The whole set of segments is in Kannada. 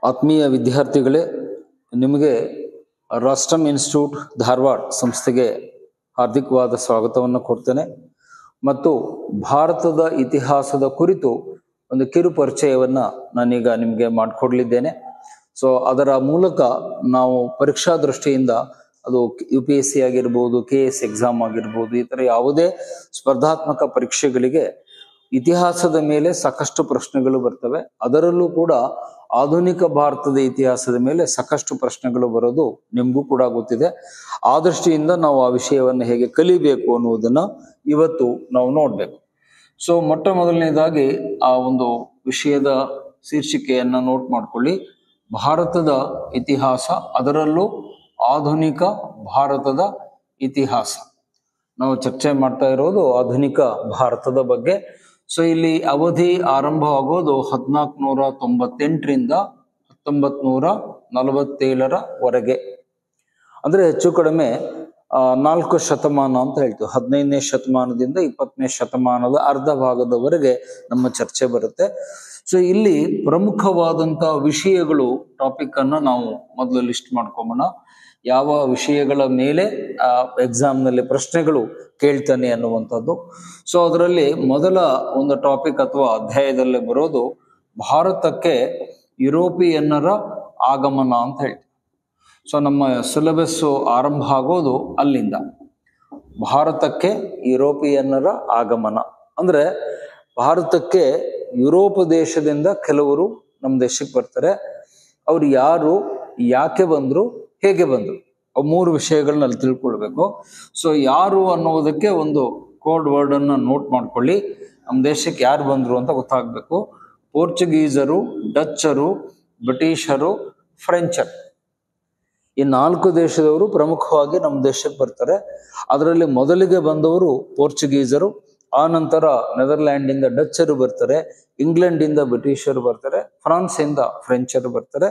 ಆತ್ಮೀಯ ವಿದ್ಯಾರ್ಥಿಗಳೇ, ನಿಮಗೆ ರಾಷ್ಟ್ರಮ್ ಇನ್ಸ್ಟಿಟ್ಯೂಟ್ ಧಾರವಾಡ ಸಂಸ್ಥೆಗೆ ಹಾರ್ದಿಕವಾದ ಸ್ವಾಗತವನ್ನು ಕೊಡ್ತೇನೆ ಮತ್ತು ಭಾರತದ ಇತಿಹಾಸದ ಕುರಿತು ಒಂದು ಕಿರು ಪರಿಚಯವನ್ನು ನಾನೀಗ ನಿಮಗೆ ಮಾಡಿಕೊಡ್ಲಿದ್ದೇನೆ. ಸೊ ಅದರ ಮೂಲಕ ನಾವು ಪರೀಕ್ಷಾ ದೃಷ್ಟಿಯಿಂದ ಅದು UPSC ಆಗಿರ್ಬೋದು, KS ಎಕ್ಸಾಮ್ ಆಗಿರ್ಬೋದು, ಈ ಥರ ಯಾವುದೇ ಸ್ಪರ್ಧಾತ್ಮಕ ಪರೀಕ್ಷೆಗಳಿಗೆ ಇತಿಹಾಸದ ಮೇಲೆ ಸಾಕಷ್ಟು ಪ್ರಶ್ನೆಗಳು ಬರ್ತವೆ. ಅದರಲ್ಲೂ ಕೂಡ ಆಧುನಿಕ ಭಾರತದ ಇತಿಹಾಸದ ಮೇಲೆ ಸಾಕಷ್ಟು ಪ್ರಶ್ನೆಗಳು ಬರೋದು ನಿಮಗೂ ಕೂಡ ಗೊತ್ತಿದೆ. ಆ ದೃಷ್ಟಿಯಿಂದ ನಾವು ಆ ವಿಷಯವನ್ನು ಹೇಗೆ ಕಲಿಬೇಕು ಅನ್ನುವುದನ್ನ ಇವತ್ತು ನಾವು ನೋಡ್ಬೇಕು. ಸೊ ಮೊಟ್ಟ ಮೊದಲನೇದಾಗಿ ಆ ಒಂದು ವಿಷಯದ ಶೀರ್ಷಿಕೆಯನ್ನ ನೋಟ್ ಮಾಡ್ಕೊಳ್ಳಿ. ಭಾರತದ ಇತಿಹಾಸ, ಅದರಲ್ಲೂ ಆಧುನಿಕ ಭಾರತದ ಇತಿಹಾಸ. ನಾವು ಚರ್ಚೆ ಮಾಡ್ತಾ ಇರೋದು ಆಧುನಿಕ ಭಾರತದ ಬಗ್ಗೆ. ಸೊ ಇಲ್ಲಿ ಅವಧಿ ಆರಂಭ ಆಗೋದು 1498ರಿಂದ 1947ರವರೆಗೆ, ಅಂದ್ರೆ ಹೆಚ್ಚು ಕಡಿಮೆ 4 ಶತಮಾನ ಅಂತ ಹೇಳ್ತೀವಿ. 15ನೇ ಶತಮಾನದಿಂದ 20ನೇ ಶತಮಾನದ ಅರ್ಧ ಭಾಗದವರೆಗೆ ನಮ್ಮ ಚರ್ಚೆ ಬರುತ್ತೆ. ಸೊ ಇಲ್ಲಿ ಪ್ರಮುಖವಾದಂತ ವಿಷಯಗಳು, ಟಾಪಿಕ್ ಅನ್ನ ನಾವು ಮೊದಲು ಲಿಸ್ಟ್ ಮಾಡ್ಕೊಂಬೋಣ. ಯಾವ ವಿಷಯಗಳ ಮೇಲೆ ಎಕ್ಸಾಮ್ನಲ್ಲಿ ಪ್ರಶ್ನೆಗಳು ಕೇಳ್ತಾನೆ ಅನ್ನುವಂಥದ್ದು. ಸೊ ಅದರಲ್ಲಿ ಮೊದಲ ಒಂದು ಟಾಪಿಕ್ ಅಥವಾ ಅಧ್ಯಾಯದಲ್ಲೇ ಬರೋದು ಭಾರತಕ್ಕೆ ಯುರೋಪಿಯನ್ನರ ಆಗಮನ ಅಂತ ಹೇಳ್ತೀವಿ. ಸೊ ನಮ್ಮ ಸಿಲೆಬಸ್ಸು ಆರಂಭ ಆಗೋದು ಅಲ್ಲಿಂದ. ಭಾರತಕ್ಕೆ ಯುರೋಪಿಯನ್ನರ ಆಗಮನ ಅಂದ್ರೆ ಭಾರತಕ್ಕೆ ಯುರೋಪ್ ದೇಶದಿಂದ ಕೆಲವರು ನಮ್ಮ ದೇಶಕ್ಕೆ ಬರ್ತಾರೆ. ಅವ್ರು ಯಾರು, ಯಾಕೆ ಬಂದ್ರು, ಹೇಗೆ ಬಂದ್ರು, ಅವು 3 ವಿಷಯಗಳನ್ನ ಅಲ್ಲಿ ತಿಳ್ಕೊಳ್ಬೇಕು. ಸೊ ಯಾರು ಅನ್ನೋದಕ್ಕೆ ಒಂದು ಕೋಡ್ ವರ್ಡ್ ಅನ್ನ ನೋಟ್ ಮಾಡ್ಕೊಳ್ಳಿ. ನಮ್ಮ ದೇಶಕ್ಕೆ ಯಾರು ಬಂದ್ರು ಅಂತ ಗೊತ್ತಾಗ್ಬೇಕು. ಪೋರ್ಚುಗೀಸರು, ಡಚ್ಚರು, ಬ್ರಿಟಿಷರು, ಫ್ರೆಂಚರು, ಈ 4 ದೇಶದವರು ಪ್ರಮುಖವಾಗಿ ನಮ್ಮ ದೇಶಕ್ಕೆ ಬರ್ತಾರೆ. ಅದರಲ್ಲಿ ಮೊದಲಿಗೆ ಬಂದವರು ಪೋರ್ಚುಗೀಸರು, ಆ ನಂತರ ನೆದರ್ಲ್ಯಾಂಡ್ ಇಂದ ಡಚ್ಚರು ಬರ್ತಾರೆ, ಇಂಗ್ಲೆಂಡ್ ಇಂದ ಬ್ರಿಟಿಷರು ಬರ್ತಾರೆ, ಫ್ರಾನ್ಸ್ ಇಂದ ಫ್ರೆಂಚರು ಬರ್ತಾರೆ.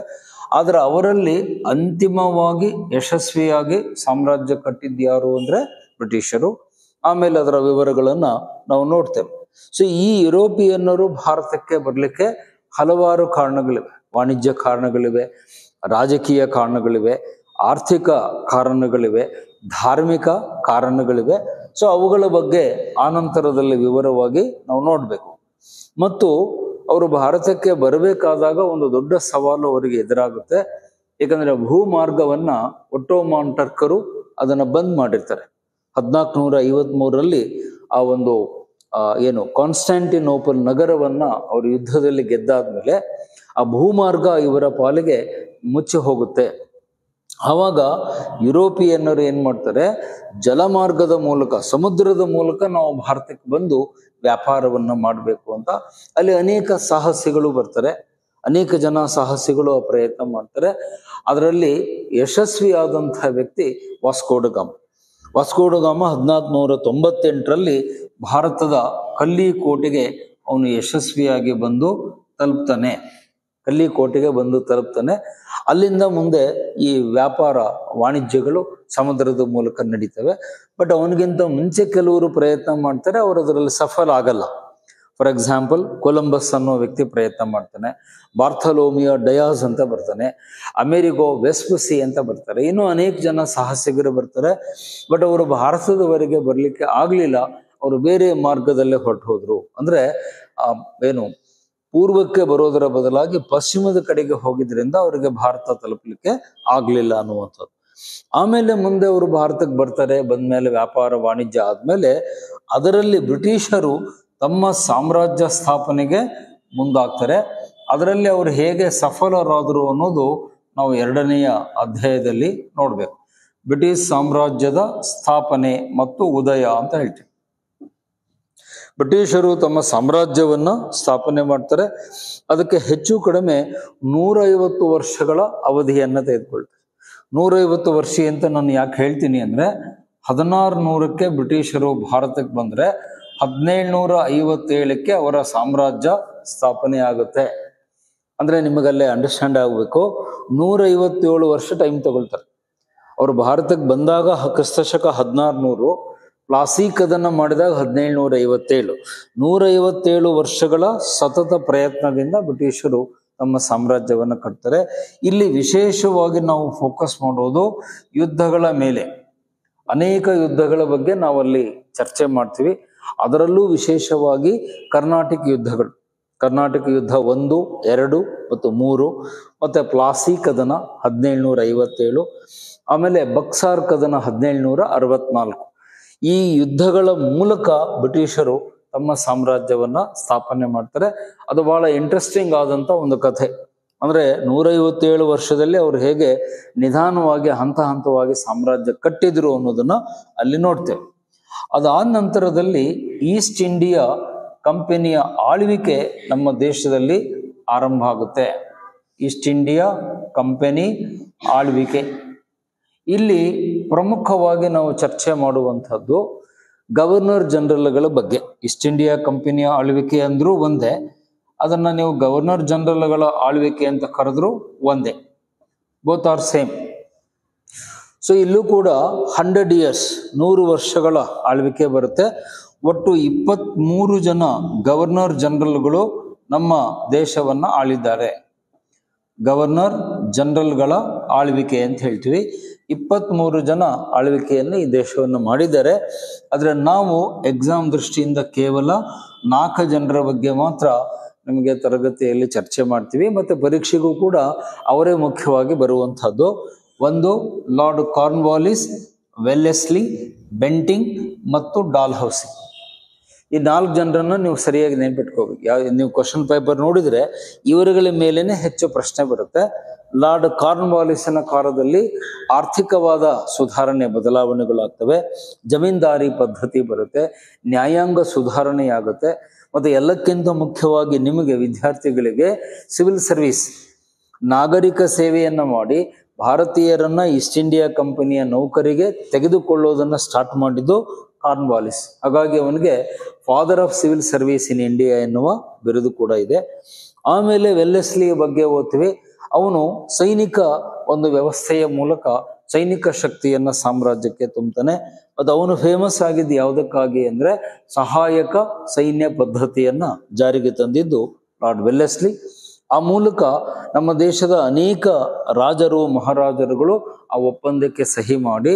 ಆದ್ರೆ ಅವರಲ್ಲಿ ಅಂತಿಮವಾಗಿ ಯಶಸ್ವಿಯಾಗಿ ಸಾಮ್ರಾಜ್ಯ ಕಟ್ಟಿದ್ಯಾರು ಅಂದ್ರೆ ಬ್ರಿಟಿಷರು. ಆಮೇಲೆ ಅದರ ವಿವರಗಳನ್ನ ನಾವು ನೋಡ್ತೇವೆ. ಸೊ ಈ ಯುರೋಪಿಯನ್ನರು ಭಾರತಕ್ಕೆ ಬರ್ಲಿಕ್ಕೆ ಹಲವಾರು ಕಾರಣಗಳಿವೆ. ವಾಣಿಜ್ಯ ಕಾರಣಗಳಿವೆ, ರಾಜಕೀಯ ಕಾರಣಗಳಿವೆ, ಆರ್ಥಿಕ ಕಾರಣಗಳಿವೆ, ಧಾರ್ಮಿಕ ಕಾರಣಗಳಿವೆ. ಸೊ ಅವುಗಳ ಬಗ್ಗೆ ಆನಂತರದಲ್ಲಿ ವಿವರವಾಗಿ ನಾವು ನೋಡ್ಬೇಕು. ಮತ್ತು ಅವರು ಭಾರತಕ್ಕೆ ಬರಬೇಕಾದಾಗ ಒಂದು ದೊಡ್ಡ ಸವಾಲು ಅವರಿಗೆ ಎದುರಾಗುತ್ತೆ. ಯಾಕಂದ್ರೆ ಭೂಮಾರ್ಗವನ್ನ ಒಟ್ಟೋಮಾನ್ ಟರ್ಕರು ಅದನ್ನ ಬಂದ್ ಮಾಡಿರ್ತಾರೆ. 1453ರಲ್ಲಿ ಆ ಒಂದು ಕಾನ್ಸ್ಟಾಂಟಿನೋಪಲ್ ನಗರವನ್ನ ಅವರು ಯುದ್ಧದಲ್ಲಿ ಗೆದ್ದಾದ್ಮೇಲೆ ಆ ಭೂಮಾರ್ಗ ಇವರ ಪಾಲಿಗೆ ಮುಚ್ಚಿ ಹೋಗುತ್ತೆ. ಆವಾಗ ಯುರೋಪಿಯನ್ನರು ಏನ್ ಮಾಡ್ತಾರೆ, ಜಲಮಾರ್ಗದ ಮೂಲಕ, ಸಮುದ್ರದ ಮೂಲಕ ನಾವು ಭಾರತಕ್ಕೆ ಬಂದು ವ್ಯಾಪಾರವನ್ನ ಮಾಡಬೇಕು ಅಂತ ಅಲ್ಲಿ ಅನೇಕ ಸಾಹಸಿಗಳು ಬರ್ತಾರೆ. ಅನೇಕ ಜನ ಸಾಹಸಿಗಳು ಆ ಪ್ರಯತ್ನ ಮಾಡ್ತಾರೆ. ಅದರಲ್ಲಿ ಯಶಸ್ವಿಯಾದಂತಹ ವ್ಯಕ್ತಿ ವಾಸ್ಕೋ ಡ ಗಾಮ. ವಾಸ್ಕೋ ಡ ಗಾಮ 1498ರಲ್ಲಿ ಭಾರತದ ಕಲ್ಲಿಕೋಟೆಗೆ ಅವನು ಯಶಸ್ವಿಯಾಗಿ ಬಂದು ತಲುಪ್ತಾನೆ. ಕಲ್ಲಿಕೋಟೆಗೆ ಬಂದು ತಲುಪ್ತಾನೆ. ಅಲ್ಲಿಂದ ಮುಂದೆ ಈ ವ್ಯಾಪಾರ ವಾಣಿಜ್ಯಗಳು ಸಮುದ್ರದ ಮೂಲಕ ನಡೀತವೆ. ಬಟ್ ಅವನಿಗಿಂತ ಮುಂಚೆ ಕೆಲವರು ಪ್ರಯತ್ನ ಮಾಡ್ತಾರೆ, ಅವರು ಅದರಲ್ಲಿ ಸಫಲ ಆಗಲ್ಲ. ಫಾರ್ ಎಕ್ಸಾಂಪಲ್, ಕೊಲಂಬಸ್ ಅನ್ನೋ ವ್ಯಕ್ತಿ ಪ್ರಯತ್ನ ಮಾಡ್ತಾನೆ, ಬಾರ್ಥಲೋಮಿಯೋ ಡಯಾಸ್ ಅಂತ ಬರ್ತಾನೆ, ಅಮೆರಿಗೋ ವೆಸ್ಪುಸಿ ಅಂತ ಬರ್ತಾರೆ, ಇನ್ನೂ ಅನೇಕ ಜನ ಸಾಹಸಿಗರು ಬರ್ತಾರೆ. ಬಟ್ ಅವರು ಭಾರತದವರೆಗೆ ಬರ್ಲಿಕ್ಕೆ ಆಗ್ಲಿಲ್ಲ. ಅವರು ಬೇರೆ ಮಾರ್ಗದಲ್ಲೇ ಹೊರಟು ಹೋದ್ರು. ಅಂದ್ರೆ ಪೂರ್ವಕ್ಕೆ ಬರೋದರ ಬದಲಾಗಿ ಪಶ್ಚಿಮದ ಕಡೆಗೆ ಹೋಗಿದ್ರಿಂದ ಅವರಿಗೆ ಭಾರತ ತಲುಪಲಿಕ್ಕೆ ಆಗ್ಲಿಲ್ಲ ಅನ್ನುವಂಥದ್ದು. ಆಮೇಲೆ ಮುಂದೆ ಅವರು ಭಾರತಕ್ಕೆ ಬರ್ತಾರೆ. ಬಂದ್ಮೇಲೆ ವ್ಯಾಪಾರ ವಾಣಿಜ್ಯ ಆದ್ಮೇಲೆ ಅದರಲ್ಲಿ ಬ್ರಿಟಿಷರು ತಮ್ಮ ಸಾಮ್ರಾಜ್ಯ ಸ್ಥಾಪನೆಗೆ ಮುಂದಾಗ್ತಾರೆ. ಅದರಲ್ಲಿ ಅವರು ಹೇಗೆ ಸಫಲರಾದರು ಅನ್ನೋದು ನಾವು 2ನೆಯ ಅಧ್ಯಾಯದಲ್ಲಿ ನೋಡ್ಬೇಕು. ಬ್ರಿಟಿಷ್ ಸಾಮ್ರಾಜ್ಯದ ಸ್ಥಾಪನೆ ಮತ್ತು ಉದಯ ಅಂತ ಹೇಳ್ತೀವಿ. ಬ್ರಿಟಿಷರು ತಮ್ಮ ಸಾಮ್ರಾಜ್ಯವನ್ನ ಸ್ಥಾಪನೆ ಮಾಡ್ತಾರೆ. ಅದಕ್ಕೆ ಹೆಚ್ಚು ಕಡಿಮೆ 150 ವರ್ಷಗಳ ಅವಧಿಯನ್ನ ತೆಗೆದುಕೊಳ್ತಾರೆ. 150 ವರ್ಷ ಅಂತ ನಾನು ಯಾಕೆ ಹೇಳ್ತೀನಿ ಅಂದ್ರೆ, 1600ಕ್ಕೆ ಬ್ರಿಟಿಷರು ಭಾರತಕ್ಕೆ ಬಂದ್ರೆ 1757ಕ್ಕೆ ಅವರ ಸಾಮ್ರಾಜ್ಯ ಸ್ಥಾಪನೆ ಆಗುತ್ತೆ. ಅಂದ್ರೆ ನಿಮಗಲ್ಲೇ ಅಂಡರ್ಸ್ಟ್ಯಾಂಡ್ ಆಗ್ಬೇಕು, 157 ವರ್ಷ ಟೈಮ್ ತಗೊಳ್ತಾರೆ. ಅವರು ಭಾರತಕ್ಕೆ ಬಂದಾಗ ಕ್ರಿಸ್ತಶಕ 1600, ಪ್ಲಾಸಿಕ್ ಅದನ್ನ ಮಾಡಿದಾಗ 1757. 157 ವರ್ಷಗಳ ಸತತ ಪ್ರಯತ್ನದಿಂದ ಬ್ರಿಟಿಷರು ತಮ್ಮ ಸಾಮ್ರಾಜ್ಯವನ್ನು ಕಟ್ತಾರೆ. ಇಲ್ಲಿ ವಿಶೇಷವಾಗಿ ನಾವು ಫೋಕಸ್ ಮಾಡೋದು ಯುದ್ಧಗಳ ಮೇಲೆ. ಅನೇಕ ಯುದ್ಧಗಳ ಬಗ್ಗೆ ನಾವಲ್ಲಿ ಚರ್ಚೆ ಮಾಡ್ತೀವಿ. ಅದರಲ್ಲೂ ವಿಶೇಷವಾಗಿ ಕರ್ನಾಟಕ ಯುದ್ಧಗಳು, ಕರ್ನಾಟಕ ಯುದ್ಧ 1, 2 ಮತ್ತು 3, ಮತ್ತೆ ಪ್ಲಾಸಿ ಕದನ 1757, ಆಮೇಲೆ ಬಕ್ಸಾರ್ ಕದನ 1764. ಈ ಯುದ್ಧಗಳ ಮೂಲಕ ಬ್ರಿಟಿಷರು ತಮ್ಮ ಸಾಮ್ರಾಜ್ಯವನ್ನ ಸ್ಥಾಪನೆ ಮಾಡ್ತಾರೆ. ಅದು ಬಹಳ ಇಂಟ್ರೆಸ್ಟಿಂಗ್ ಆದಂತ ಒಂದು ಕಥೆ. ಅಂದ್ರೆ 157 ವರ್ಷದಲ್ಲಿ ಅವರು ಹೇಗೆ ನಿಧಾನವಾಗಿ ಹಂತ ಹಂತವಾಗಿ ಸಾಮ್ರಾಜ್ಯ ಕಟ್ಟಿದ್ರು ಅನ್ನೋದನ್ನ ಅಲ್ಲಿ ನೋಡ್ತೇವೆ. ಅದಾದ ನಂತರದಲ್ಲಿ ಈಸ್ಟ್ ಇಂಡಿಯಾ ಕಂಪನಿಯ ಆಳ್ವಿಕೆ ನಮ್ಮ ದೇಶದಲ್ಲಿ ಆರಂಭ ಆಗುತ್ತೆ. ಈಸ್ಟ್ ಇಂಡಿಯಾ ಕಂಪನಿ ಆಳ್ವಿಕೆ. ಇಲ್ಲಿ ಪ್ರಮುಖವಾಗಿ ನಾವು ಚರ್ಚೆ ಮಾಡುವಂಥದ್ದು ಗವರ್ನರ್ ಜನರಲ್ಗಳ ಬಗ್ಗೆ. ಈಸ್ಟ್ ಇಂಡಿಯಾ ಕಂಪನಿಯ ಆಳ್ವಿಕೆ ಅಂದ್ರೂ ಒಂದೇ, ಅದನ್ನ ನೀವು ಗವರ್ನರ್ ಜನರಲ್ಗಳ ಆಳ್ವಿಕೆ ಅಂತ ಕರೆದ್ರು ಒಂದೇ, ಬೋತ್ ಆರ್ ಸೇಮ್. ಸೊ ಇಲ್ಲೂ ಕೂಡ 100 years 100 ವರ್ಷಗಳ ಆಳ್ವಿಕೆ ಬರುತ್ತೆ. ಒಟ್ಟು 23 ಜನ ಗವರ್ನರ್ ಜನರಲ್ಗಳು ನಮ್ಮ ದೇಶವನ್ನ ಆಳಿದ್ದಾರೆ. ಗವರ್ನರ್ ಜನರಲ್ಗಳ ಆಳ್ವಿಕೆ ಅಂತ ಹೇಳ್ತೀವಿ. 23 ಜನ ಆಳ್ವಿಕೆಯನ್ನು ಈ ದೇಶವನ್ನು ಮಾಡಿದ್ದಾರೆ. ಆದರೆ ನಾವು ಎಕ್ಸಾಮ್ ದೃಷ್ಟಿಯಿಂದ ಕೇವಲ 4 ಜನರ ಬಗ್ಗೆ ಮಾತ್ರ ನಮಗೆ ತರಗತಿಯಲ್ಲಿ ಚರ್ಚೆ ಮಾಡ್ತೀವಿ. ಮತ್ತೆ ಪರೀಕ್ಷೆಗೂ ಕೂಡ ಅವರೇ ಮುಖ್ಯವಾಗಿ ಬರುವಂತಹದ್ದು. ಒಂದು ಲಾರ್ಡ್ ಕಾರ್ನ್ವಾಲಿಸ್, ವೆಲ್ಲೆಸ್ಲಿ, ಬೆಂಟಿಂಗ್ ಮತ್ತು ಡಾಲ್ಹೌಸಿ. ಈ 4 ಜನರನ್ನು ನೀವು ಸರಿಯಾಗಿ ನೆನ್ಪಿಟ್ಕೋಬೇಕು. ನೀವು ಕ್ವಶನ್ ಪೇಪರ್ ನೋಡಿದ್ರೆ ಇವರುಗಳ ಮೇಲೇನೆ ಹೆಚ್ಚು ಪ್ರಶ್ನೆ ಬರುತ್ತೆ. ಲಾರ್ಡ್ ಕಾರ್ನ್ವಾಲಿಸನ ಕಾಲದಲ್ಲಿ ಆರ್ಥಿಕವಾದ ಸುಧಾರಣೆ ಬದಲಾವಣೆಗಳಾಗ್ತವೆ, ಜಮೀನ್ದಾರಿ ಪದ್ಧತಿ ಬರುತ್ತೆ, ನ್ಯಾಯಾಂಗ ಸುಧಾರಣೆಯಾಗುತ್ತೆ, ಮತ್ತು ಎಲ್ಲಕ್ಕಿಂತ ಮುಖ್ಯವಾಗಿ ನಿಮಗೆ ವಿದ್ಯಾರ್ಥಿಗಳಿಗೆ ಸಿವಿಲ್ ಸರ್ವಿಸ್, ನಾಗರಿಕ ಸೇವೆಯನ್ನ ಮಾಡಿ ಭಾರತೀಯರನ್ನ ಈಸ್ಟ್ ಇಂಡಿಯಾ ಕಂಪನಿಯ ನೌಕರಿಗೆ ತೆಗೆದುಕೊಳ್ಳೋದನ್ನ ಸ್ಟಾರ್ಟ್ ಮಾಡಿದ್ದು ಕಾರ್ನ್ವಾಲಿಸ್. ಹಾಗಾಗಿ ಅವನಿಗೆ father of civil service in India ಎನ್ನುವ ಬಿರುದು ಕೂಡ ಇದೆ. ಆಮೇಲೆ ವೆಲ್ಲೆಸ್ಲಿಯ ಬಗ್ಗೆ ಓದ್ತೀವಿ. ಅವನು ಸೈನಿಕ ಒಂದು ವ್ಯವಸ್ಥೆಯ ಮೂಲಕ ಸೈನಿಕ ಶಕ್ತಿಯನ್ನ ಸಾಮ್ರಾಜ್ಯಕ್ಕೆ ತುಂಬುತ್ತಾನೆ. ಅದು ಅವನು ಫೇಮಸ್ ಆಗಿದ್ದು ಯಾವುದಕ್ಕಾಗಿ ಅಂದ್ರೆ ಸಹಾಯಕ ಸೈನ್ಯ ಪದ್ಧತಿಯನ್ನ ಜಾರಿಗೆ ತಂದಿದ್ದು ಲಾರ್ಡ್ ವೆಲ್ಲೆಸ್ಲಿ. ಆ ಮೂಲಕ ನಮ್ಮ ದೇಶದ ಅನೇಕ ರಾಜರು ಮಹಾರಾಜರುಗಳು ಆ ಒಪ್ಪಂದಕ್ಕೆ ಸಹಿ ಮಾಡಿ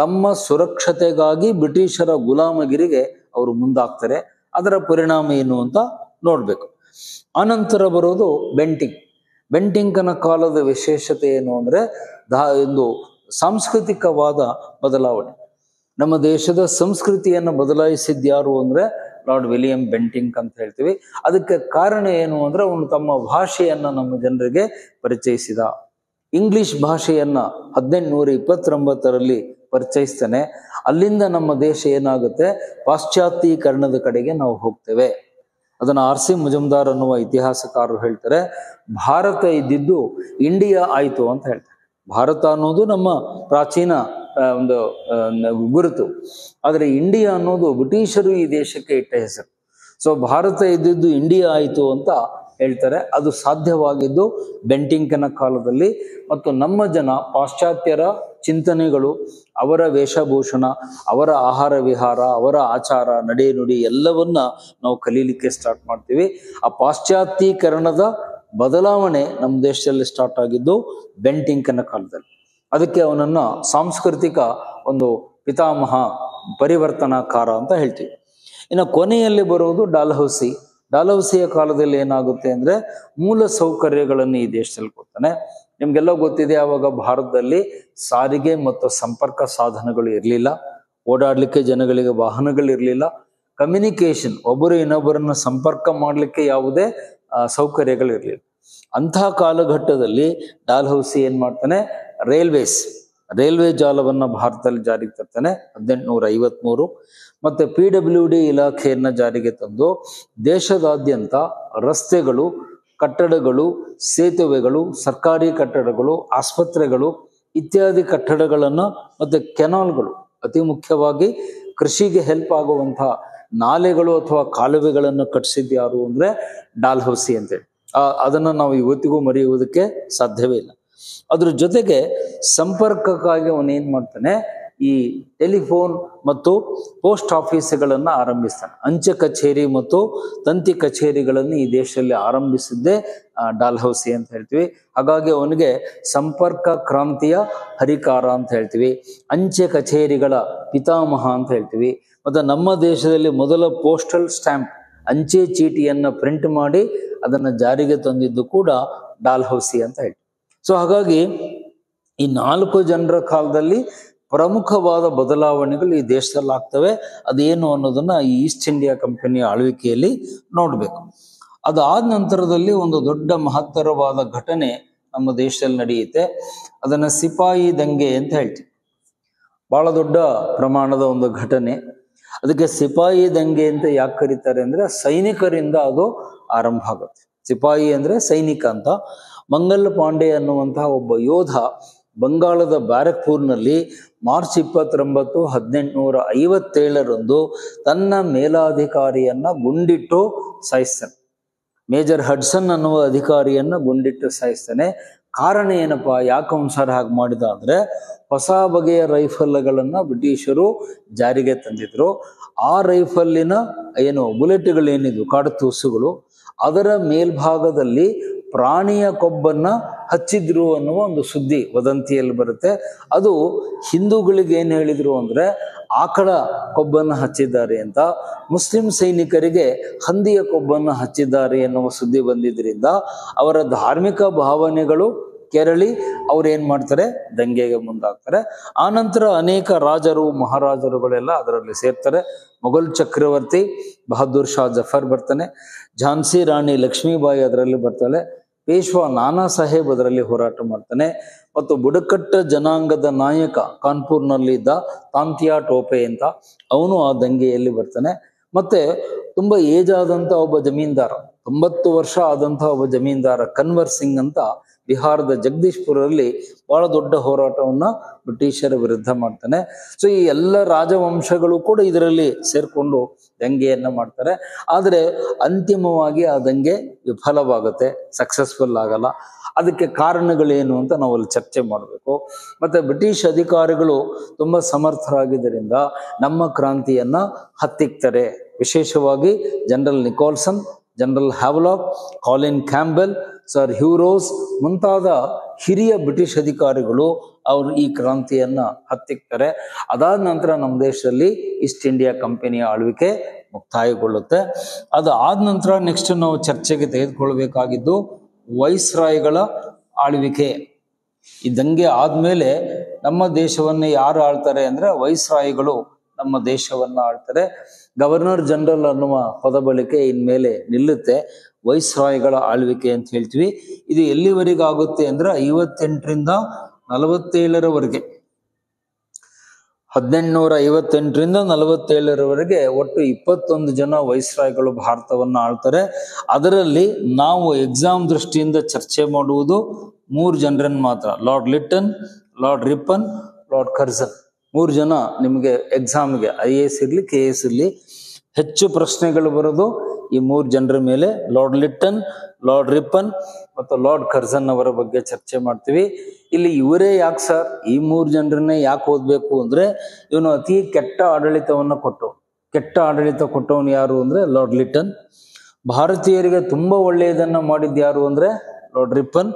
ತಮ್ಮ ಸುರಕ್ಷತೆಗಾಗಿ ಬ್ರಿಟಿಷರ ಗುಲಾಮಗಿರಿಗೆ ಅವರು ಮುಂದಾಗ್ತಾರೆ. ಅದರ ಪರಿಣಾಮ ಏನು ಅಂತ ನೋಡ್ಬೇಕು. ಆನಂತರ ಬರೋದು ಬೆಂಟಿಂಗ್. ಬೆಂಟಿಂಕನ ಕಾಲದ ವಿಶೇಷತೆ ಏನು ಅಂದ್ರೆ ಒಂದು ಸಾಂಸ್ಕೃತಿಕವಾದ ಬದಲಾವಣೆ. ನಮ್ಮ ದೇಶದ ಸಂಸ್ಕೃತಿಯನ್ನು ಬದಲಾಯಿಸಿದ್ಯಾರು ಅಂದ್ರೆ ಲಾರ್ಡ್ ವಿಲಿಯಂ ಬೆಂಟಿಂಕ್ ಅಂತ ಹೇಳ್ತೀವಿ. ಅದಕ್ಕೆ ಕಾರಣ ಏನು ಅಂದ್ರೆ ಅವನು ತಮ್ಮ ಭಾಷೆಯನ್ನ ನಮ್ಮ ಜನರಿಗೆ ಪರಿಚಯಿಸಿದ. ಇಂಗ್ಲಿಷ್ ಭಾಷೆಯನ್ನ 1829ರಲ್ಲಿ ಪರಿಚಯಿಸ್ತಾನೆ. ಅಲ್ಲಿಂದ ನಮ್ಮ ದೇಶ ಏನಾಗುತ್ತೆ, ಪಾಶ್ಚಾತ್ಯೀಕರಣದ ಕಡೆಗೆ ನಾವು ಹೋಗ್ತೇವೆ. ಅದನ್ನ R.C. ಮುಜುಮ್ದಾರ್ ಅನ್ನುವ ಇತಿಹಾಸಕಾರರು ಹೇಳ್ತಾರೆ, ಭಾರತ ಇದ್ದಿದ್ದು ಇಂಡಿಯಾ ಆಯ್ತು ಅಂತ ಹೇಳ್ತಾರೆ. ಭಾರತ ಅನ್ನೋದು ನಮ್ಮ ಪ್ರಾಚೀನ ಒಂದು ಗುರುತು, ಆದರೆ ಇಂಡಿಯಾ ಅನ್ನೋದು ಬ್ರಿಟಿಷರು ಈ ದೇಶಕ್ಕೆ ಇಟ್ಟ ಹೆಸರು. ಸೊ ಭಾರತ ಇದ್ದಿದ್ದು ಇಂಡಿಯಾ ಆಯಿತು ಅಂತ ಹೇಳ್ತಾರೆ. ಅದು ಸಾಧ್ಯವಾಗಿದ್ದು ಬೆಂಟಿಂಕನ ಕಾಲದಲ್ಲಿ. ಮತ್ತು ನಮ್ಮ ಜನ ಪಾಶ್ಚಾತ್ಯರ ಚಿಂತನೆಗಳು, ಅವರ ವೇಷಭೂಷಣ, ಅವರ ಆಹಾರ ವಿಹಾರ, ಅವರ ಆಚಾರ ನಡೆ ನುಡಿ ಎಲ್ಲವನ್ನ ನಾವು ಕಲೀಲಿಕ್ಕೆ ಸ್ಟಾರ್ಟ್ ಮಾಡ್ತೀವಿ. ಆ ಪಾಶ್ಚಾತ್ಯೀಕರಣದ ಬದಲಾವಣೆ ನಮ್ಮ ದೇಶದಲ್ಲಿ ಸ್ಟಾರ್ಟ್ ಆಗಿದ್ದು ಬೆಂಟಿಂಕನ ಕಾಲದಲ್ಲಿ. ಅದಕ್ಕೆ ಅವನನ್ನ ಸಾಂಸ್ಕೃತಿಕ ಒಂದು ಪಿತಾಮಹ, ಪರಿವರ್ತನಾಕಾರ ಅಂತ ಹೇಳ್ತೀವಿ. ಇನ್ನು ಕೊನೆಯಲ್ಲಿ ಬರೋದು ಡಾಲ್ಹೌಸಿ. ಡಾಲ್ಹೌಸಿಯ ಕಾಲದಲ್ಲಿ ಏನಾಗುತ್ತೆ ಅಂದ್ರೆ ಮೂಲ ಸೌಕರ್ಯಗಳನ್ನು ಈ ದೇಶದಲ್ಲಿ ಕೊಡ್ತಾನೆ. ನಿಮ್ಗೆಲ್ಲ ಗೊತ್ತಿದೆ, ಆವಾಗ ಭಾರತದಲ್ಲಿ ಸಾರಿಗೆ ಮತ್ತು ಸಂಪರ್ಕ ಸಾಧನಗಳು ಇರಲಿಲ್ಲ, ಓಡಾಡ್ಲಿಕ್ಕೆ ಜನಗಳಿಗೆ ವಾಹನಗಳಿರ್ಲಿಲ್ಲ, ಕಮ್ಯುನಿಕೇಶನ್, ಒಬ್ಬರು ಇನ್ನೊಬ್ಬರನ್ನ ಸಂಪರ್ಕ ಮಾಡಲಿಕ್ಕೆ ಯಾವುದೇ ಸೌಕರ್ಯಗಳಿರ್ಲಿಲ್ಲ. ಅಂತಹ ಕಾಲಘಟ್ಟದಲ್ಲಿ ಡಾಲ್ಹೌಸಿ ಏನ್ ಮಾಡ್ತಾನೆ, ರೈಲ್ವೆ ಜಾಲವನ್ನ ಭಾರತದಲ್ಲಿ ಜಾರಿಗೆ ತರ್ತಾನೆ 1853. ಮತ್ತೆ PWD ಇಲಾಖೆಯನ್ನ ಜಾರಿಗೆ ತಂದು ದೇಶದಾದ್ಯಂತ ರಸ್ತೆಗಳು, ಕಟ್ಟಡಗಳು, ಸೇತುವೆಗಳು, ಸರ್ಕಾರಿ ಕಟ್ಟಡಗಳು, ಆಸ್ಪತ್ರೆಗಳು ಇತ್ಯಾದಿ ಕಟ್ಟಡಗಳನ್ನ, ಮತ್ತೆ ಕೆನಾಲ್ಗಳು, ಅತಿ ಮುಖ್ಯವಾಗಿ ಕೃಷಿಗೆ ಹೆಲ್ಪ್ ಆಗುವಂತಹ ನಾಲೆಗಳು ಅಥವಾ ಕಾಲುವೆಗಳನ್ನು ಕಟ್ಟಿಸಿದ್ದು ಯಾರು ಅಂದ್ರೆ ಡಾಲ್ಹೌಸಿ ಅಂತೇಳಿ. ಅದನ್ನ ನಾವು ಇವತ್ತಿಗೂ ಮರೆಯುವುದಕ್ಕೆ ಸಾಧ್ಯವೇ ಇಲ್ಲ. ಅದ್ರ ಜೊತೆಗೆ ಸಂಪರ್ಕಕ್ಕಾಗಿ ಅವನೇನ್ ಮಾಡ್ತಾನೆ, ಈ ಟೆಲಿಫೋನ್ ಮತ್ತು ಪೋಸ್ಟ್ ಆಫೀಸ್ಗಳನ್ನು ಆರಂಭಿಸ್ತಾನೆ. ಅಂಚೆ ಕಚೇರಿ ಮತ್ತು ತಂತಿ ಕಚೇರಿಗಳನ್ನು ಈ ದೇಶದಲ್ಲಿ ಆರಂಭಿಸಿದ್ದೇ ಡಾಲ್ಹೌಸಿ ಅಂತ ಹೇಳ್ತೀವಿ. ಹಾಗಾಗಿ ಅವನಿಗೆ ಸಂಪರ್ಕ ಕ್ರಾಂತಿಯ ಹರಿಕಾರ ಅಂತ ಹೇಳ್ತೀವಿ, ಅಂಚೆ ಕಚೇರಿಗಳ ಪಿತಾಮಹ ಅಂತ ಹೇಳ್ತೀವಿ. ಮತ್ತು ನಮ್ಮ ದೇಶದಲ್ಲಿ ಮೊದಲ ಪೋಸ್ಟಲ್ ಸ್ಟ್ಯಾಂಪ್, ಅಂಚೆ ಚೀಟಿಯನ್ನು ಪ್ರಿಂಟ್ ಮಾಡಿ ಅದನ್ನು ಜಾರಿಗೆ ತಂದಿದ್ದು ಕೂಡ ಡಾಲ್ಹೌಸಿ ಅಂತ ಹೇಳ್ತೀವಿ. ಸೊ ಹಾಗಾಗಿ ಈ 4 ಜನರ ಕಾಲದಲ್ಲಿ ಪ್ರಮುಖವಾದ ಬದಲಾವಣೆಗಳು ಈ ದೇಶದಲ್ಲಿ ಆಗ್ತವೆ. ಅದೇನು ಅನ್ನೋದನ್ನ ಈ ಈಸ್ಟ್ ಇಂಡಿಯಾ ಕಂಪನಿಯ ಆಳ್ವಿಕೆಯಲ್ಲಿ ನೋಡ್ಬೇಕು. ಅದಾದ ನಂತರದಲ್ಲಿ ಒಂದು ದೊಡ್ಡ ಮಹತ್ತರವಾದ ಘಟನೆ ನಮ್ಮ ದೇಶದಲ್ಲಿ ನಡೆಯುತ್ತೆ. ಅದನ್ನ ಸಿಪಾಯಿ ದಂಗೆ ಅಂತ ಹೇಳ್ತೀವಿ. ಬಹಳ ದೊಡ್ಡ ಪ್ರಮಾಣದ ಒಂದು ಘಟನೆ. ಅದಕ್ಕೆ ಸಿಪಾಯಿ ದಂಗೆ ಅಂತ ಯಾಕೆ ಕರೀತಾರೆ ಅಂದ್ರೆ ಸೈನಿಕರಿಂದ ಅದು ಆರಂಭ ಆಗುತ್ತೆ. ಸಿಪಾಯಿ ಅಂದ್ರೆ ಸೈನಿಕ ಅಂತ. ಮಂಗಲ್ ಪಾಂಡೆ ಅನ್ನುವಂತಹ ಒಬ್ಬ ಯೋಧ ಬಂಗಾಳದ ಬ್ಯಾರಕ್ಪುರ್ನಲ್ಲಿ ಮಾರ್ಚ್ 29, 1857 ತನ್ನ ಮೇಲಾಧಿಕಾರಿಯನ್ನ ಗುಂಡಿಟ್ಟು ಸಾಯಿಸ್ತಾನೆ. ಮೇಜರ್ ಹಡ್ಸನ್ ಅನ್ನುವ ಅಧಿಕಾರಿಯನ್ನ ಗುಂಡಿಟ್ಟು ಸಾಯಿಸ್ತಾನೆ. ಕಾರಣ ಏನಪ್ಪಾ, ಯಾಕೆ ಅವನ್ಸರ್ ಹಾಗೆ ಮಾಡಿದ ಅಂದ್ರೆ ಹೊಸ ಬಗೆಯ ರೈಫಲ್ಗಳನ್ನ ಬ್ರಿಟಿಷರು ಜಾರಿಗೆ ತಂದಿದ್ರು. ಆ ರೈಫಲ್ಲಿನ ಬುಲೆಟ್ಗಳೇನಿದ್ವು, ಕಾಡತೂಸುಗಳು, ಅದರ ಮೇಲ್ಭಾಗದಲ್ಲಿ ಪ್ರಾಣಿಯ ಕೊಬ್ಬನ್ನ ಹಚ್ಚಿದ್ರು ಅನ್ನುವ ಒಂದು ಸುದ್ದಿ ವದಂತಿಯಲ್ಲಿ ಬರುತ್ತೆ. ಅದು ಹಿಂದೂಗಳಿಗೆ ಏನ್ ಹೇಳಿದ್ರು ಅಂದ್ರೆ ಆಕಳ ಕೊಬ್ಬನ್ನು ಹಚ್ಚಿದ್ದಾರೆ ಅಂತ, ಮುಸ್ಲಿಂ ಸೈನಿಕರಿಗೆ ಹಂದಿಯ ಕೊಬ್ಬನ್ನು ಹಚ್ಚಿದ್ದಾರೆ ಎನ್ನುವ ಸುದ್ದಿ ಬಂದಿದ್ರಿಂದ ಅವರ ಧಾರ್ಮಿಕ ಭಾವನೆಗಳು ಕೆರಳಿ ಅವ್ರೇನ್ ಮಾಡ್ತಾರೆ, ದಂಗೆಗೆ ಮುಂದಾಗ್ತಾರೆ. ಆನಂತರ ಅನೇಕ ರಾಜರು ಮಹಾರಾಜರುಗಳೆಲ್ಲ ಅದರಲ್ಲಿ ಸೇರ್ತಾರೆ. ಮೊಘಲ್ ಚಕ್ರವರ್ತಿ ಬಹದ್ದೂರ್ ಶಾ ಜಫರ್ ಬರ್ತಾನೆ, ಝಾನ್ಸಿ ರಾಣಿ ಲಕ್ಷ್ಮೀಬಾಯಿ ಅದರಲ್ಲಿ ಬರ್ತಾಳೆ, ಪೇಶ್ವಾ ನಾನಾ ಸಾಹೇಬ್ ಅದರಲ್ಲಿ ಹೋರಾಟ ಮಾಡ್ತಾನೆ, ಮತ್ತು ಬುಡಕಟ್ಟ ಜನಾಂಗದ ನಾಯಕ ಕಾನ್ಪುರ್ನಲ್ಲಿ ಇದ್ದ ತಾಂತಿಯಾ ಟೋಪೆ ಅಂತ ಅವನು ಆ ದಂಗೆಯಲ್ಲಿ ಬರ್ತಾನೆ. ಮತ್ತೆ ತುಂಬಾ ಏಜ್ ಆದಂತ ಒಬ್ಬ ಜಮೀನ್ದಾರ, 90 ವರ್ಷ ಆದಂತ ಒಬ್ಬ ಜಮೀನ್ದಾರ ಕನ್ವರ್ ಸಿಂಗ್ ಅಂತ ಬಿಹಾರದ ಜಗದೀಶ್ಪುರಲ್ಲಿ ಬಹಳ ದೊಡ್ಡ ಹೋರಾಟವನ್ನ ಬ್ರಿಟಿಷರ ವಿರುದ್ಧ ಮಾಡ್ತಾನೆ. ಸೊ ಈ ಎಲ್ಲ ರಾಜವಂಶಗಳು ಕೂಡ ಇದರಲ್ಲಿ ಸೇರ್ಕೊಂಡು ದಂಗೆಯನ್ನ ಮಾಡ್ತಾರೆ. ಆದರೆ ಅಂತಿಮವಾಗಿ ಆ ದಂಗೆ ವಿಫಲವಾಗುತ್ತೆ, ಸಕ್ಸಸ್ಫುಲ್ ಆಗಲ್ಲ. ಅದಕ್ಕೆ ಕಾರಣಗಳೇನು ಅಂತ ನಾವು ಅಲ್ಲಿ ಚರ್ಚೆ ಮಾಡಬೇಕು. ಮತ್ತೆ ಬ್ರಿಟಿಷ್ ಅಧಿಕಾರಿಗಳು ತುಂಬಾ ಸಮರ್ಥರಾಗಿದ್ದರಿಂದ ನಮ್ಮ ಕ್ರಾಂತಿಯನ್ನ ಹತ್ತಿಕ್ತಾರೆ. ವಿಶೇಷವಾಗಿ general Nicholson, general Havelock, Colin Campbell, sir Hugh Rose ಮುಂತಾದ ಹಿರಿಯ ಬ್ರಿಟಿಷ್ ಅಧಿಕಾರಿಗಳು ಅವರು ಈ ಕ್ರಾಂತಿಯನ್ನ ಹತ್ತಿಕ್ತಾರೆ. ಅದಾದ ನಂತರ ನಮ್ಮ ದೇಶದಲ್ಲಿ ಈಸ್ಟ್ ಇಂಡಿಯಾ ಕಂಪನಿಯ ಆಳ್ವಿಕೆ ಮುಕ್ತಾಯಗೊಳ್ಳುತ್ತೆ. ಅದು ಆದ ನಂತರ ನೆಕ್ಸ್ಟ್ ನಾವು ಚರ್ಚೆಗೆ ತೆಗೆದುಕೊಳ್ಬೇಕಾಗಿದ್ದು ವೈಸ್ರಾಯ್ಗಳ ಆಳ್ವಿಕೆ. ಈ ದಂಗೆ ಆದ್ಮೇಲೆ ನಮ್ಮ ದೇಶವನ್ನ ಯಾರು ಆಳ್ತಾರೆ ಅಂದ್ರೆ ವೈಸ್ರಾಯ್ಗಳು ನಮ್ಮ ದೇಶವನ್ನ ಆಳ್ತಾರೆ. ಗವರ್ನರ್ ಜನರಲ್ ಅನ್ನುವ ಪದ ಬಳಕೆ ಇನ್ಮೇಲೆ ನಿಲ್ಲುತ್ತೆ. ವೈಸ್ರಾಯ್ಗಳ ಆಳ್ವಿಕೆ ಅಂತ ಹೇಳ್ತೀವಿ. ಇದು ಎಲ್ಲಿವರೆಗಾಗುತ್ತೆ ಅಂದ್ರೆ 58ರಿಂದ 47ರವರೆಗೆ, 1858ರಿಂದ 47ರವರೆಗೆ ಒಟ್ಟು 21 ಜನ ವೈಸ್ರಾಯ್ಗಳು ಭಾರತವನ್ನ ಆಳ್ತಾರೆ. ಅದರಲ್ಲಿ ನಾವು ಎಕ್ಸಾಮ್ ದೃಷ್ಟಿಯಿಂದ ಚರ್ಚೆ ಮಾಡುವುದು 3 ಜನರನ್ನು ಮಾತ್ರ. Lord Lytton, lord Ripon, lord Curzon. 3 ಜನ ನಿಮಗೆ ಎಕ್ಸಾಮ್ಗೆ IAS ಇರ್ಲಿ KS ಇರ್ಲಿ ಹೆಚ್ಚು ಪ್ರಶ್ನೆಗಳು ಬರೋದು ಈ 3 ಜನರ ಮೇಲೆ. ಲಾರ್ಡ್ ಲಿಟ್ಟನ್, ಲಾರ್ಡ್ ರಿಪ್ಪನ್ ಮತ್ತು ಲಾರ್ಡ್ ಕರ್ಜನ್ ಅವರ ಬಗ್ಗೆ ಚರ್ಚೆ ಮಾಡ್ತೀವಿ. ಇಲ್ಲಿ ಇವರೇ ಯಾಕೆ ಸರ್, ಈ 3 ಜನರನ್ನೇ ಯಾಕೆ ಓದ್ಬೇಕು ಅಂದ್ರೆ ಇವನು ಅತಿ ಕೆಟ್ಟ ಆಡಳಿತವನ್ನ ಕೆಟ್ಟ ಆಡಳಿತ ಕೊಟ್ಟವನು ಯಾರು ಅಂದ್ರೆ ಲಾರ್ಡ್ ಲಿಟ್ಟನ್. ಭಾರತೀಯರಿಗೆ ತುಂಬಾ ಒಳ್ಳೆಯದನ್ನ ಮಾಡಿದ್ದು ಯಾರು ಅಂದ್ರೆ ಲಾರ್ಡ್ ರಿಪ್ಪನ್.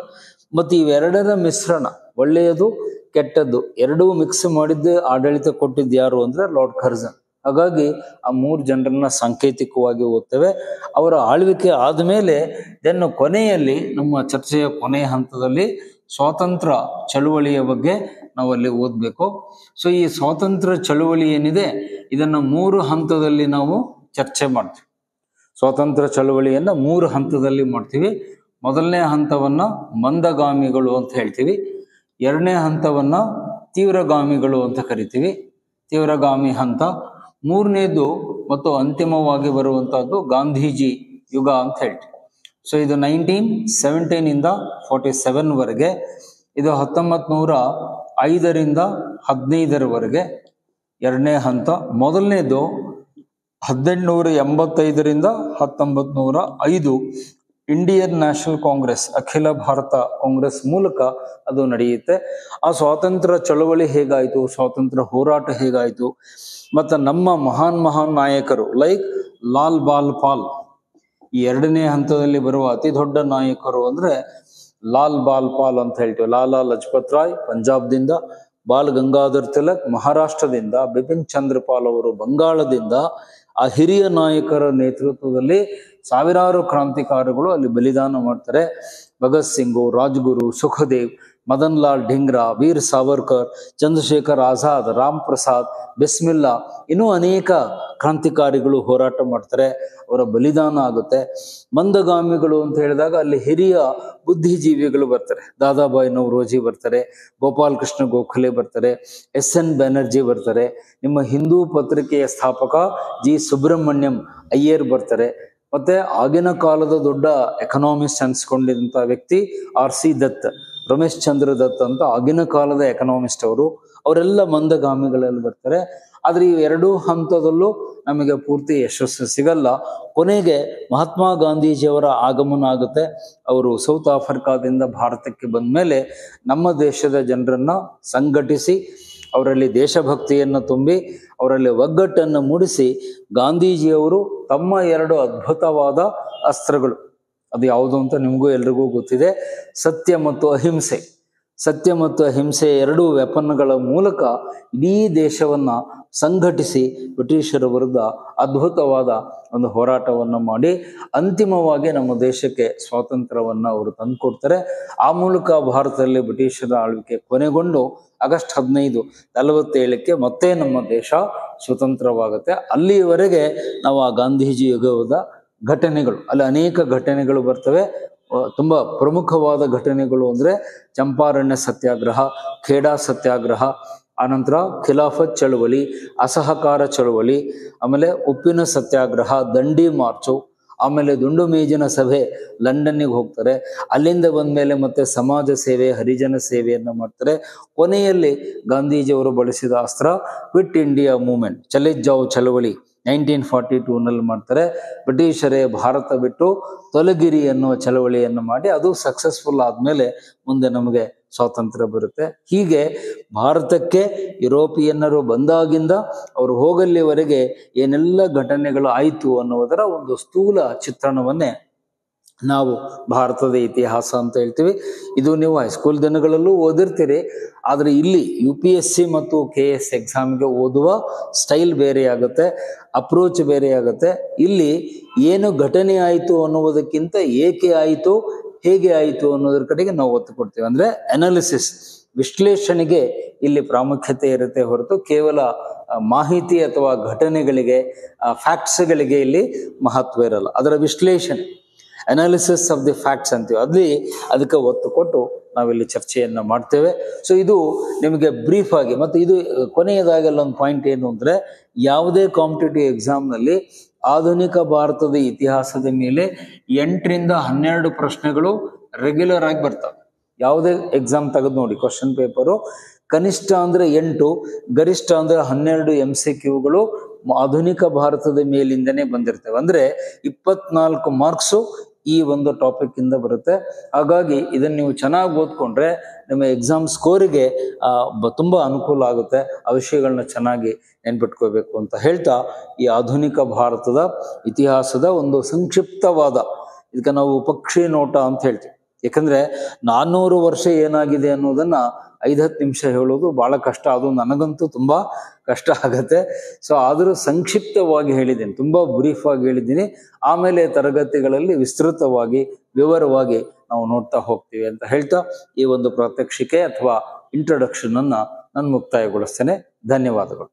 ಮತ್ತು ಇವೆರಡರ ಮಿಶ್ರಣ, ಒಳ್ಳೆಯದು ಕೆಟ್ಟದ್ದು ಎರಡೂ ಮಿಕ್ಸ್ ಮಾಡಿದ್ದು ಆಡಳಿತ ಕೊಟ್ಟಿದ್ದು ಯಾರು ಅಂದ್ರೆ ಲಾರ್ಡ್ ಕರ್ಜನ್. ಹಾಗಾಗಿ ಆ 3 ಜನರನ್ನ ಸಾಂಕೇತಿಕವಾಗಿ ಓದ್ತೇವೆ. ಅವರ ಆಳ್ವಿಕೆ ಆದ್ಮೇಲೆ ದೆನ್ ಕೊನೆಯಲ್ಲಿ ನಮ್ಮ ಚರ್ಚೆಯ ಕೊನೆಯ ಹಂತದಲ್ಲಿ ಸ್ವಾತಂತ್ರ್ಯ ಚಳುವಳಿಯ ಬಗ್ಗೆ ನಾವಲ್ಲಿ ಓದ್ಬೇಕು. ಸೊ ಈ ಸ್ವಾತಂತ್ರ್ಯ ಚಳುವಳಿ ಏನಿದೆ ಇದನ್ನ 3 ಹಂತದಲ್ಲಿ ನಾವು ಚರ್ಚೆ ಮಾಡ್ತೀವಿ. ಸ್ವಾತಂತ್ರ್ಯ ಚಳುವಳಿಯನ್ನ 3 ಹಂತದಲ್ಲಿ ಮಾಡ್ತೀವಿ. ಮೊದಲನೇ ಹಂತವನ್ನ ಮಂದಗಾಮಿಗಳು ಅಂತ ಹೇಳ್ತೀವಿ. 2ನೇ ಹಂತವನ್ನ ತೀವ್ರಗಾಮಿಗಳು ಅಂತ ಕರಿತೀವಿ, ತೀವ್ರಗಾಮಿ ಹಂತ. 3ನೇದು ಮತ್ತು ಅಂತಿಮವಾಗಿ ಬರುವಂತಹದ್ದು ಗಾಂಧೀಜಿ ಯುಗ ಅಂತ ಹೇಳ್ತೀವಿ. ಸೊ ಇದು 1917 47ವರೆಗೆ, ಇದು 1905ರಿಂದ 15ರವರೆಗೆ 2ನೇ ಹಂತ. ಮೊದಲನೇದು 1885ರಿಂದ 1905 ಇಂಡಿಯನ್ ನ್ಯಾಷನಲ್ ಕಾಂಗ್ರೆಸ್, ಅಖಿಲ ಭಾರತ ಕಾಂಗ್ರೆಸ್ ಮೂಲಕ ಅದು ನಡೆಯುತ್ತೆ. ಆ ಸ್ವಾತಂತ್ರ್ಯ ಚಳವಳಿ ಹೇಗಾಯ್ತು, ಸ್ವಾತಂತ್ರ್ಯ ಹೋರಾಟ ಹೇಗಾಯ್ತು, ಮತ್ತು ನಮ್ಮ ಮಹಾನ್ ನಾಯಕರು ಲೈಕ್ ಲಾಲ್ ಬಾಲ್ ಪಾಲ್, ಈ ಎರಡನೇ ಹಂತದಲ್ಲಿ ಬರುವ ಅತಿ ದೊಡ್ಡ ನಾಯಕರು ಅಂದ್ರೆ ಲಾಲ್ ಬಾಲ್ ಪಾಲ್ ಅಂತ ಹೇಳ್ತೀವಿ. ಲಾಲಾ ಲಜಪತ್ ರಾಯ್ ಪಂಜಾಬ್ದಿಂದ, ಬಾಲ್ ಗಂಗಾಧರ್ ತಿಲಕ್ ಮಹಾರಾಷ್ಟ್ರದಿಂದ, ಬಿಪಿನ್ ಚಂದ್ರ ಪಾಲ್ ಅವರು ಬಂಗಾಳದಿಂದ, ಆ ಹಿರಿಯ ನಾಯಕರ ನೇತೃತ್ವದಲ್ಲಿ ಸಾವಿರಾರು ಕ್ರಾಂತಿಕಾರಿಗಳು ಅಲ್ಲಿ ಬಲಿದಾನ ಮಾಡ್ತಾರೆ. ಭಗತ್ ಸಿಂಗು, ರಾಜ್ಗುರು, ಸುಖದೇವ್, ಮದನ್ ಲಾಲ್ ಢಿಂಗ್ರಾ, ವೀರ್ ಸಾವರ್ಕರ್, ಚಂದ್ರಶೇಖರ್ ಆಜಾದ್, ರಾಮ್ ಪ್ರಸಾದ್, ಬಿಸ್ಮಿಲ್ಲಾ, ಇನ್ನೂ ಅನೇಕ ಕ್ರಾಂತಿಕಾರಿಗಳು ಹೋರಾಟ ಮಾಡ್ತಾರೆ. ಅವರ ಬಲಿದಾನ ಆಗುತ್ತೆ. ಮಂದಗಾಮಿಗಳು ಅಂತ ಹೇಳಿದಾಗ ಅಲ್ಲಿ ಹಿರಿಯ ಬುದ್ಧಿಜೀವಿಗಳು ಬರ್ತಾರೆ. ದಾದಾಬಾಯಿ ನವರೋಜಿ ಬರ್ತಾರೆ, ಗೋಪಾಲ್ ಕೃಷ್ಣ ಗೋಖಲೆ ಬರ್ತಾರೆ, SN ಬ್ಯಾನರ್ಜಿ ಬರ್ತಾರೆ, ನಿಮ್ಮ ಹಿಂದೂ ಪತ್ರಿಕೆಯ ಸ್ಥಾಪಕ ಜಿ ಸುಬ್ರಹ್ಮಣ್ಯಂ ಅಯ್ಯರ್ ಬರ್ತಾರೆ, ಮತ್ತೆ ಆಗಿನ ಕಾಲದ ದೊಡ್ಡ ಎಕನಾಮಿಸ್ಟ್ ಅನ್ಸ್ಕೊಂಡಿದ್ದಂಥ ವ್ಯಕ್ತಿ RC ದತ್, ರಮೇಶ್ ಚಂದ್ರ ದತ್ ಅಂತ ಆಗಿನ ಕಾಲದ ಎಕನಾಮಿಸ್ಟ್ ಅವರು, ಅವರೆಲ್ಲ ಮಂದಗಾಮಿಗಳಲ್ಲಿ ಬರ್ತಾರೆ. ಆದ್ರೆ ಈ ಎರಡೂ ಹಂತದಲ್ಲೂ ನಮಗೆ ಪೂರ್ತಿ ಯಶಸ್ಸು ಸಿಗಲ್ಲ. ಕೊನೆಗೆ ಮಹಾತ್ಮ ಗಾಂಧೀಜಿಯವರ ಆಗಮನ ಆಗುತ್ತೆ. ಅವರು ಸೌತ್ ಆಫ್ರಿಕಾದಿಂದ ಭಾರತಕ್ಕೆ ಬಂದ ಮೇಲೆ ನಮ್ಮ ದೇಶದ ಜನರನ್ನ ಸಂಘಟಿಸಿ, ಅವರಲ್ಲಿ ದೇಶಭಕ್ತಿಯನ್ನು ತುಂಬಿ, ಅವರಲ್ಲಿ ಒಗ್ಗಟ್ಟನ್ನು ಮೂಡಿಸಿ, ಗಾಂಧೀಜಿಯವರು ತಮ್ಮ ಎರಡು ಅದ್ಭುತವಾದ ಅಸ್ತ್ರಗಳು, ಅದು ಯಾವುದು ಅಂತ ನಿಮಗೂ ಎಲ್ರಿಗೂ ಗೊತ್ತಿದೆ, ಸತ್ಯ ಮತ್ತು ಅಹಿಂಸೆ. ಸತ್ಯ ಮತ್ತು ಅಹಿಂಸೆ ಎರಡೂ ವೆಪನ್ಗಳ ಮೂಲಕ ಇಡೀ ದೇಶವನ್ನ ಸಂಘಟಿಸಿ ಬ್ರಿಟಿಷರ ವಿರುದ್ಧ ಅದ್ಭುತವಾದ ಒಂದು ಹೋರಾಟವನ್ನು ಮಾಡಿ ಅಂತಿಮವಾಗಿ ನಮ್ಮ ದೇಶಕ್ಕೆ ಸ್ವಾತಂತ್ರ್ಯವನ್ನ ಅವರು ತಂದುಕೊಡ್ತಾರೆ. ಆ ಮೂಲಕ ಭಾರತದಲ್ಲಿ ಬ್ರಿಟಿಷರ ಆಳ್ವಿಕೆ ಕೊನೆಗೊಂಡು ಆಗಸ್ಟ್ 15, 47ಕ್ಕೆ ಮತ್ತೆ ನಮ್ಮ ದೇಶ ಸ್ವತಂತ್ರವಾಗುತ್ತೆ. ಅಲ್ಲಿಯವರೆಗೆ ನಾವು ಆ ಗಾಂಧೀಜಿ ಯುಗದ ಘಟನೆಗಳು, ಅಲ್ಲಿ ಅನೇಕ ಘಟನೆಗಳು ಬರ್ತವೆ. ತುಂಬಾ ಪ್ರಮುಖವಾದ ಘಟನೆಗಳು ಅಂದ್ರೆ ಚಂಪಾರಣ್ಯ ಸತ್ಯಾಗ್ರಹ, ಖೇಡಾ ಸತ್ಯಾಗ್ರಹ, ಆನಂತರ ಖಿಲಾಫತ್ ಚಳವಳಿ, ಅಸಹಕಾರ ಚಳವಳಿ, ಆಮೇಲೆ ಉಪ್ಪಿನ ಸತ್ಯಾಗ್ರಹ, ದಂಡಿ ಮಾರ್ಚು, ಆಮೇಲೆ ದುಂಡು ಮೇಜಿನ ಸಭೆ, ಲಂಡನ್ನಿಗೆ ಹೋಗ್ತಾರೆ. ಅಲ್ಲಿಂದ ಬಂದ್ಮೇಲೆ ಮತ್ತೆ ಸಮಾಜ ಸೇವೆ, ಹರಿಜನ ಸೇವೆಯನ್ನು ಮಾಡ್ತಾರೆ. ಕೊನೆಯಲ್ಲಿ ಗಾಂಧೀಜಿಯವರು ಬಳಸಿದ ಅಸ್ತ್ರ ಕ್ವಿಟ್ ಇಂಡಿಯಾ ಮೂವ್ಮೆಂಟ್, ಚಲೆ ಜಾವ್ ಚಳವಳಿ 1942ನಲ್ಲಿ ಮಾಡ್ತಾರೆ. ಬ್ರಿಟಿಷರೇ ಭಾರತ ಬಿಟ್ಟು ತೊಲಗಿರಿ ಎನ್ನುವ ಚಳವಳಿಯನ್ನು ಮಾಡಿ ಅದು ಸಕ್ಸಸ್ಫುಲ್ ಆದ್ಮೇಲೆ ಮುಂದೆ ನಮಗೆ ಸ್ವಾತಂತ್ರ್ಯ ಬರುತ್ತೆ. ಹೀಗೆ ಭಾರತಕ್ಕೆ ಯುರೋಪಿಯನ್ನರು ಬಂದಾಗಿಂದ ಅವರು ಹೋಗಲ್ಲಿವರೆಗೆ ಏನೆಲ್ಲ ಘಟನೆಗಳು ಆಯಿತು ಅನ್ನುವುದರ ಒಂದು ಸ್ಥೂಲ ಚಿತ್ರಣವನ್ನೇ ನಾವು ಭಾರತದ ಇತಿಹಾಸ ಅಂತ ಹೇಳ್ತೀವಿ. ಇದು ನೀವು ಹೈಸ್ಕೂಲ್ ದಿನಗಳಲ್ಲೂ ಓದಿರ್ತೀರಿ. ಆದರೆ ಇಲ್ಲಿ UPSC ಮತ್ತು KS ಎಕ್ಸಾಮ್ಗೆ ಓದುವ ಸ್ಟೈಲ್ ಬೇರೆ ಆಗುತ್ತೆ, ಅಪ್ರೋಚ್ ಬೇರೆ ಆಗುತ್ತೆ. ಇಲ್ಲಿ ಏನು ಘಟನೆ ಆಯಿತು ಅನ್ನುವುದಕ್ಕಿಂತ ಏಕೆ ಆಯಿತು, ಹೇಗೆ ಆಯಿತು ಅನ್ನೋದ್ರ ಕಡೆಗೆ ನಾವು ಒತ್ತು ಕೊಡ್ತೀವಿ. ಅಂದ್ರೆ ಅನಾಲಿಸಿಸ್, ವಿಶ್ಲೇಷಣೆಗೆ ಇಲ್ಲಿ ಪ್ರಾಮುಖ್ಯತೆ ಇರುತ್ತೆ ಹೊರತು ಕೇವಲ ಮಾಹಿತಿ ಅಥವಾ ಘಟನೆಗಳಿಗೆ, ಫ್ಯಾಕ್ಟ್ಸ್ಗಳಿಗೆ ಇಲ್ಲಿ ಮಹತ್ವ ಇರಲ್ಲ. ಅದರ ವಿಶ್ಲೇಷಣೆ, ಅನಾಲಿಸಿಸ್ ಆಫ್ ದಿ ಫ್ಯಾಕ್ಟ್ಸ್ ಅಂತೀವಿ, ಅಲ್ಲಿ ಅದಕ್ಕೆ ಒತ್ತು ಕೊಟ್ಟು ನಾವಿಲ್ಲಿ ಚರ್ಚೆಯನ್ನ ಮಾಡ್ತೇವೆ. ಸೊ ಇದು ನಿಮಗೆ ಬ್ರೀಫ್ ಆಗಿ. ಮತ್ತು ಇದು ಕೊನೆಯದಾಗೆಲ್ಲ ಒಂದು ಪಾಯಿಂಟ್ ಏನು ಅಂದ್ರೆ, ಯಾವುದೇ ಕಾಂಪಿಟೇಟಿವ್ ಎಕ್ಸಾಮ್ನಲ್ಲಿ ಆಧುನಿಕ ಭಾರತದ ಇತಿಹಾಸದ ಮೇಲೆ 8 ರಿಂದ 12 ಪ್ರಶ್ನೆಗಳು ರೆಗ್ಯುಲರ್ ಆಗಿ ಬರ್ತವೆ. ಯಾವುದೇ ಎಕ್ಸಾಮ್ ತೆಗೆದು ನೋಡಿ, ಕ್ವಶನ್ ಪೇಪರು ಕನಿಷ್ಠ ಅಂದ್ರೆ 8, ಗರಿಷ್ಠ ಅಂದ್ರೆ 12 MCQಗಳು ಆಧುನಿಕ ಭಾರತದ ಮೇಲಿಂದನೇ ಬಂದಿರ್ತವೆ. ಅಂದ್ರೆ 24 ಮಾರ್ಕ್ಸು ಈ ಒಂದು ಟಾಪಿಕ್ ಇಂದ ಬರುತ್ತೆ. ಹಾಗಾಗಿ ಇದನ್ನು ನೀವು ಚೆನ್ನಾಗಿ ಓದ್ಕೊಂಡ್ರೆ ನಿಮ್ಮ ಎಕ್ಸಾಮ್ ಸ್ಕೋರಿಗೆ ತುಂಬಾ ಅನುಕೂಲ ಆಗುತ್ತೆ. ಆ ವಿಷಯಗಳನ್ನ ಚೆನ್ನಾಗಿ ನೆನ್ಪಿಟ್ಕೋಬೇಕು ಅಂತ ಹೇಳ್ತಾ, ಈ ಆಧುನಿಕ ಭಾರತದ ಇತಿಹಾಸದ ಒಂದು ಸಂಕ್ಷಿಪ್ತವಾದ, ಇದಕ್ಕೆ ನಾವು ಪಕ್ಷಿ ನೋಟ ಅಂತ ಹೇಳ್ತೀವಿ. ಯಾಕಂದ್ರೆ 400 ವರ್ಷ ಏನಾಗಿದೆ ಅನ್ನೋದನ್ನ 5-10 ನಿಮಿಷ ಹೇಳೋದು ಬಹಳ ಕಷ್ಟ. ಅದು ನನಗಂತೂ ತುಂಬಾ ಕಷ್ಟ ಆಗತ್ತೆ. ಸೊ ಆದರೂ ಸಂಕ್ಷಿಪ್ತವಾಗಿ ಹೇಳಿದ್ದೀನಿ, ತುಂಬಾ ಬ್ರೀಫ್ ಆಗಿ ಹೇಳಿದ್ದೀನಿ. ಆಮೇಲೆ ತರಗತಿಗಳಲ್ಲಿ ವಿಸ್ತೃತವಾಗಿ, ವಿವರವಾಗಿ ನಾವು ನೋಡ್ತಾ ಹೋಗ್ತೀವಿ ಅಂತ ಹೇಳ್ತಾ ಈ ಒಂದು ಪ್ರಾತ್ಯಕ್ಷಿಕೆ ಅಥವಾ ಇಂಟ್ರೊಡಕ್ಷನ್ ಅನ್ನ ನಾನು ಮುಕ್ತಾಯಗೊಳಿಸ್ತೇನೆ. ಧನ್ಯವಾದಗಳು.